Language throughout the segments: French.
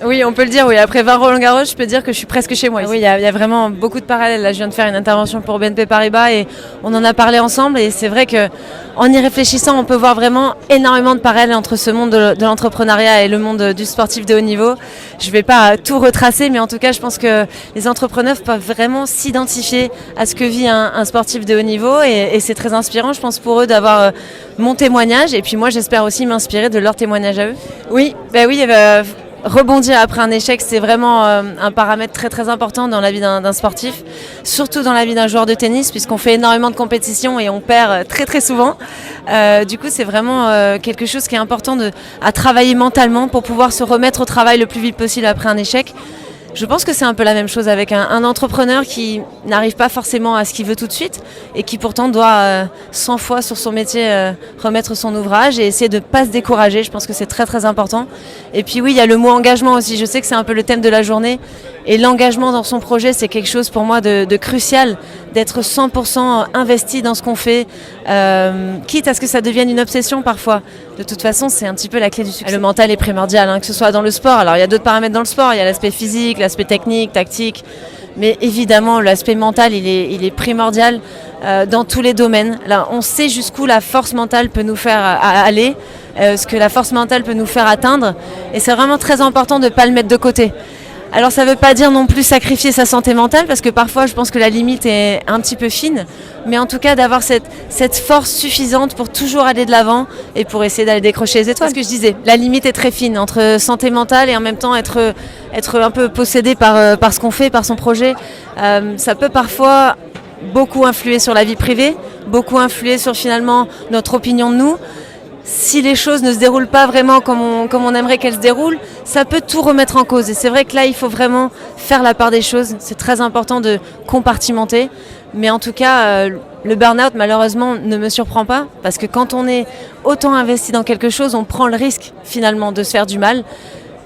Oui, on peut le dire, oui. Après 20 Roland-Garros, je peux dire que je suis presque chez moi. Oui, il y a vraiment beaucoup de parallèles. Là, je viens de faire une intervention pour BNP Paribas et on en a parlé ensemble. Et c'est vrai que, en y réfléchissant, on peut voir vraiment énormément de parallèles entre ce monde de l'entrepreneuriat et le monde du sportif de haut niveau. Je vais pas tout retracer, mais en tout cas, je pense que les entrepreneurs peuvent vraiment s'identifier à ce que vit un sportif de haut niveau et c'est très inspirant, je pense, pour eux d'avoir mon témoignage. Et puis moi, j'espère aussi m'inspirer de leur témoignage à eux. Oui, rebondir après un échec, c'est vraiment un paramètre très très important dans la vie d'un sportif, surtout dans la vie d'un joueur de tennis, puisqu'on fait énormément de compétitions et on perd très très souvent. Du coup, c'est vraiment quelque chose qui est important à travailler mentalement pour pouvoir se remettre au travail le plus vite possible après un échec. Je pense que c'est un peu la même chose avec un entrepreneur qui n'arrive pas forcément à ce qu'il veut tout de suite et qui pourtant doit 100 fois sur son métier remettre son ouvrage et essayer de ne pas se décourager. Je pense que c'est très très important. Et puis oui, il y a le mot engagement aussi. Je sais que c'est un peu le thème de la journée et l'engagement dans son projet, c'est quelque chose pour moi de crucial, d'être 100% investi dans ce qu'on fait, quitte à ce que ça devienne une obsession parfois. De toute façon, c'est un petit peu la clé du succès. Le mental est primordial, que ce soit dans le sport. Alors il y a d'autres paramètres dans le sport, il y a l'aspect physique, l'aspect technique, tactique, mais évidemment l'aspect mental il est primordial dans tous les domaines. Là, on sait jusqu'où la force mentale peut nous faire aller, ce que la force mentale peut nous faire atteindre, et c'est vraiment très important de ne pas le mettre de côté. Alors ça ne veut pas dire non plus sacrifier sa santé mentale, parce que parfois je pense que la limite est un petit peu fine, mais en tout cas d'avoir cette force suffisante pour toujours aller de l'avant et pour essayer d'aller décrocher les étoiles. Ce que je disais, la limite est très fine entre santé mentale et en même temps être un peu possédé par ce qu'on fait, par son projet. Ça peut parfois beaucoup influer sur la vie privée, beaucoup influer sur finalement notre opinion de nous. Si les choses ne se déroulent pas vraiment comme on aimerait qu'elles se déroulent, ça peut tout remettre en cause. Et c'est vrai que là, il faut vraiment faire la part des choses. C'est très important de compartimenter. Mais en tout cas, le burn-out, malheureusement, ne me surprend pas. Parce que quand on est autant investi dans quelque chose, on prend le risque, finalement, de se faire du mal.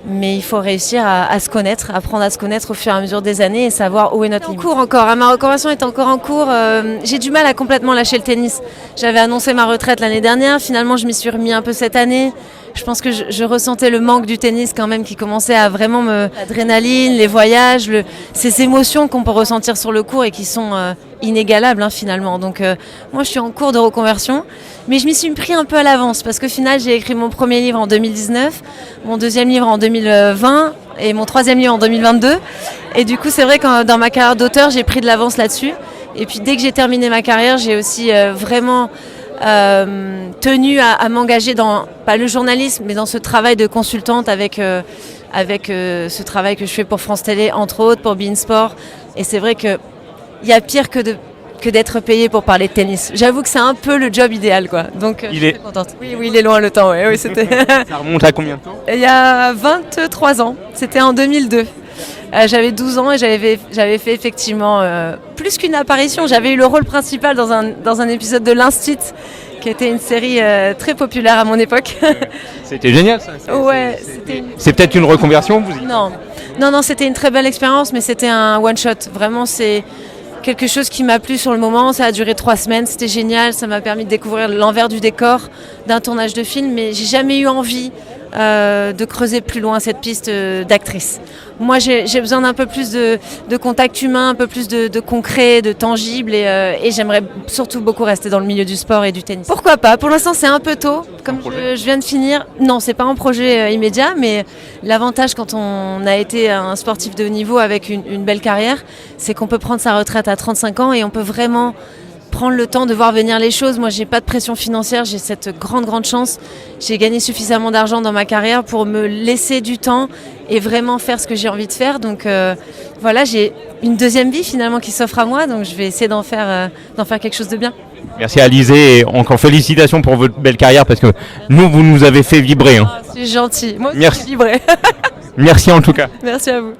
Mais il faut réussir à se connaître, apprendre à se connaître au fur et à mesure des années et savoir où est notre limite. En cours encore, ma reconversion est encore en cours. J'ai du mal à complètement lâcher le tennis. J'avais annoncé ma retraite l'année dernière, finalement je m'y suis remis un peu cette année. Je pense que je ressentais le manque du tennis quand même qui commençait à vraiment l'adrénaline, les voyages, ces émotions qu'on peut ressentir sur le court et qui sont inégalables finalement. Donc moi je suis en cours de reconversion, mais je m'y suis pris un peu à l'avance parce qu'au final j'ai écrit mon premier livre en 2019, mon deuxième livre en 2020 et mon troisième livre en 2022. Et du coup c'est vrai que dans ma carrière d'auteur j'ai pris de l'avance là-dessus. Et puis dès que j'ai terminé ma carrière, j'ai aussi vraiment tenu à m'engager dans, pas le journalisme, mais dans ce travail de consultante avec ce travail que je fais pour France Télé, entre autres, pour beIN Sport. Et c'est vrai qu'il y a pire que d'être payé pour parler de tennis. J'avoue que c'est un peu le job idéal, quoi. Donc je suis très contente. Oui, il est loin le temps. Oui, c'était Ça remonte à combien de temps? Il y a 23 ans. C'était en 2002. J'avais 12 ans et j'avais fait effectivement plus qu'une apparition. J'avais eu le rôle principal dans un épisode de l'Instit, qui était une série très populaire à mon époque. C'était génial ça. C'est peut-être une reconversion Non, c'était une très belle expérience, mais c'était un one-shot. Vraiment, c'est quelque chose qui m'a plu sur le moment. Ça a duré 3 semaines, c'était génial. Ça m'a permis de découvrir l'envers du décor d'un tournage de film, mais j'ai jamais eu envie de creuser plus loin cette piste d'actrice. Moi j'ai besoin d'un peu plus de contact humain, un peu plus de concret, de tangible et j'aimerais surtout beaucoup rester dans le milieu du sport et du tennis. Pourquoi pas? Pour l'instant c'est un peu tôt, comme je viens de finir. Non, c'est pas un projet immédiat, mais l'avantage quand on a été un sportif de haut niveau avec une belle carrière, c'est qu'on peut prendre sa retraite à 35 ans et on peut vraiment prendre le temps de voir venir les choses. Moi, j'ai pas de pression financière, j'ai cette grande chance. J'ai gagné suffisamment d'argent dans ma carrière pour me laisser du temps et vraiment faire ce que j'ai envie de faire. Donc voilà, j'ai une deuxième vie finalement qui s'offre à moi, donc je vais essayer d'en faire quelque chose de bien. Merci Alizée et encore félicitations pour votre belle carrière parce que vous nous avez fait vibrer. C'est gentil. Moi aussi, merci. J'ai vibré. Merci en tout cas. Merci à vous.